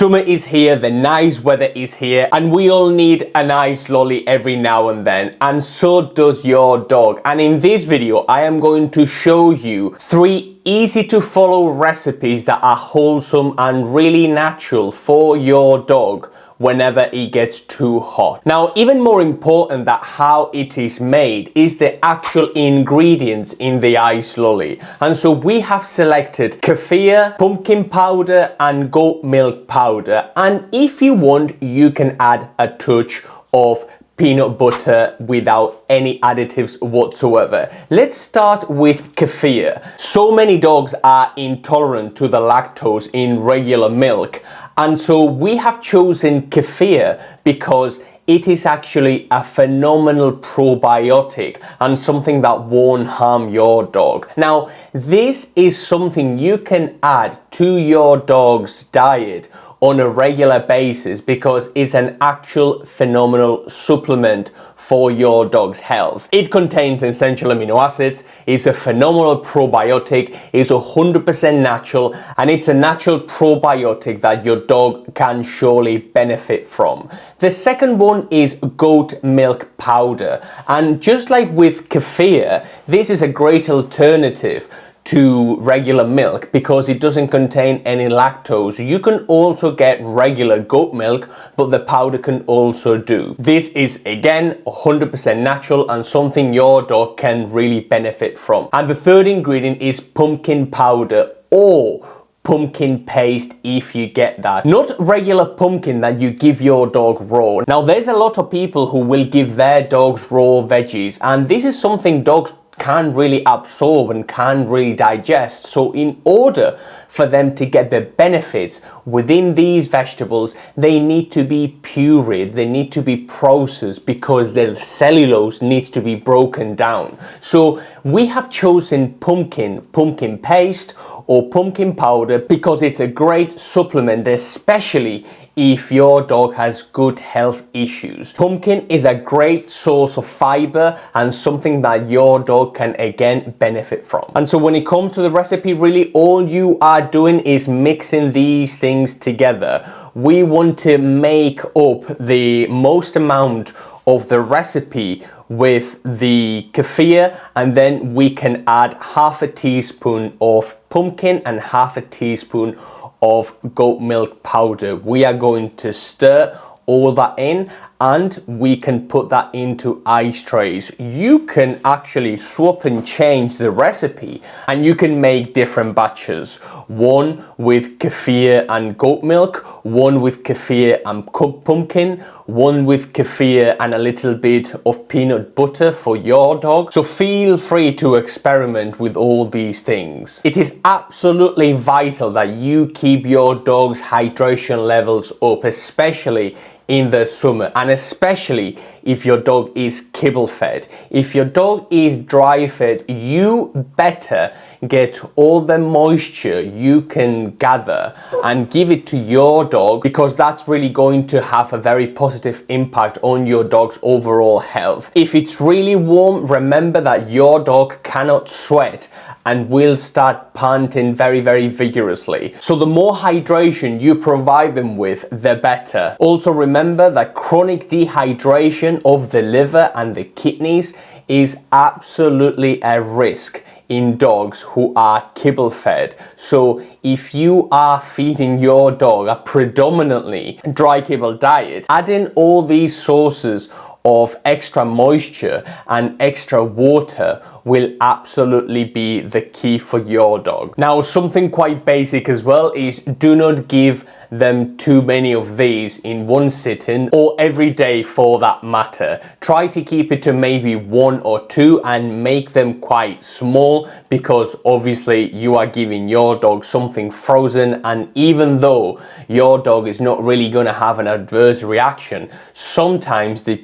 Summer is here, the nice weather is here, and we all need a nice lolly every now and then, and so does your dog. And in this video, I am going to show you 3 easy to follow recipes that are wholesome and really natural for your dog whenever it gets too hot. Now, even more important than how it is made is the actual ingredients in the ice lolly. And so we have selected kefir, pumpkin powder and goat milk powder. And if you want, you can add a touch of peanut butter without any additives whatsoever. Let's start with kefir. So many dogs are intolerant to the lactose in regular milk, and so we have chosen kefir because it is actually a phenomenal probiotic and something that won't harm your dog. Now, this is something you can add to your dog's diet on a regular basis because it's an actual phenomenal supplement for your dog's health. It contains essential amino acids, it's a phenomenal probiotic, it's 100% natural, and it's a natural probiotic that your dog can surely benefit from. The second one is goat milk powder, and just like with kefir, this is a great alternative to regular milk because it doesn't contain any lactose. You can also get regular goat milk, but the powder can also do. This is again 100% natural and something your dog can really benefit from. And the third ingredient is pumpkin powder or pumpkin paste if you get that. Not regular pumpkin that you give your dog raw. Now, there's a lot of people who will give their dogs raw veggies, and this is something dogs can really absorb and can really digest. So in order for them to get the benefits within these vegetables, they need to be pureed, they need to be processed because the cellulose needs to be broken down. So we have chosen pumpkin paste or pumpkin powder because it's a great supplement, especially if your dog has good health issues. Pumpkin is a great source of fiber and something that your dog can again benefit from. And so when it comes to the recipe, really all you are doing is mixing these things together. We want to make up the most amount of the recipe with the kefir, and then we can add half a teaspoon of pumpkin and half a teaspoon of goat milk powder. We are going to stir all that in and we can put that into ice trays. You can actually swap and change the recipe and you can make different batches. One with kefir and goat milk, one with kefir and pumpkin, one with kefir and a little bit of peanut butter for your dog. So feel free to experiment with all these things. It is absolutely vital that you keep your dog's hydration levels up, especially in the summer, and especially if your dog is kibble fed. If your dog is dry fed, you better get all the moisture you can gather and give it to your dog, because that's really going to have a very positive impact on your dog's overall health. If it's really warm, remember that your dog cannot sweat and will start panting very, very vigorously. So the more hydration you provide them with, the better. Also remember that chronic dehydration of the liver and the kidneys is absolutely a risk in dogs who are kibble fed. So if you are feeding your dog a predominantly dry kibble diet, adding all these sources of extra moisture and extra water will absolutely be the key for your dog. Now, something quite basic as well is do not give them too many of these in one sitting or every day for that matter. Try to keep it to maybe 1 or 2 and make them quite small, because obviously you are giving your dog something frozen, and even though your dog is not really going to have an adverse reaction, sometimes the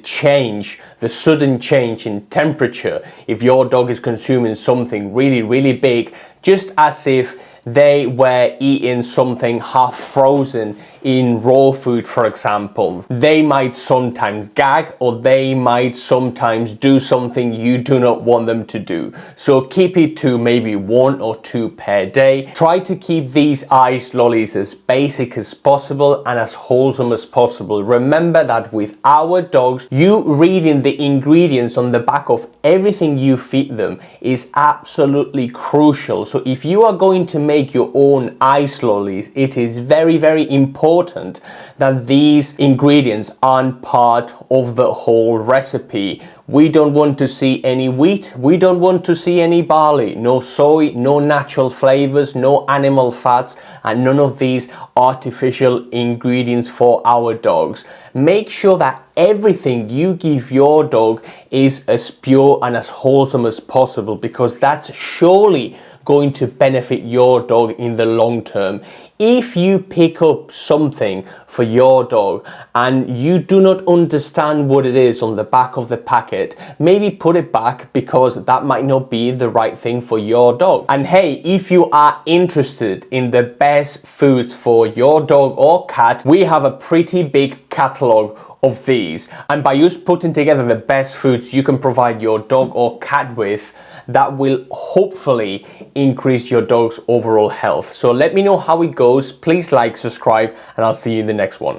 sudden change in temperature, if your dog is consuming something really, really big, just as if they were eating something half frozen in raw food, for example, they might sometimes gag, or they might sometimes do something you do not want them to do. So keep it to maybe 1 or 2 per day. Try to keep these ice lollies as basic as possible and as wholesome as possible. Remember that with our dogs, you reading the ingredients on the back of everything you feed them is absolutely crucial. So if you are going to make your own ice lollies, it is very, very important that these ingredients aren't part of the whole recipe. We don't want to see any wheat, we don't want to see any barley, no soy, no natural flavors, no animal fats, and none of these artificial ingredients for our dogs. Make sure that everything you give your dog is as pure and as wholesome as possible, because that's surely going to benefit your dog in the long term. If you pick up something for your dog and you do not understand what it is on the back of the packet, maybe put it back, because that might not be the right thing for your dog. And hey, if you are interested in the best foods for your dog or cat, we have a pretty big catalog of these, and by us putting together the best foods you can provide your dog or cat with, that will hopefully increase your dog's overall health. So let me know how it goes. Please like, subscribe, and I'll see you in the next one.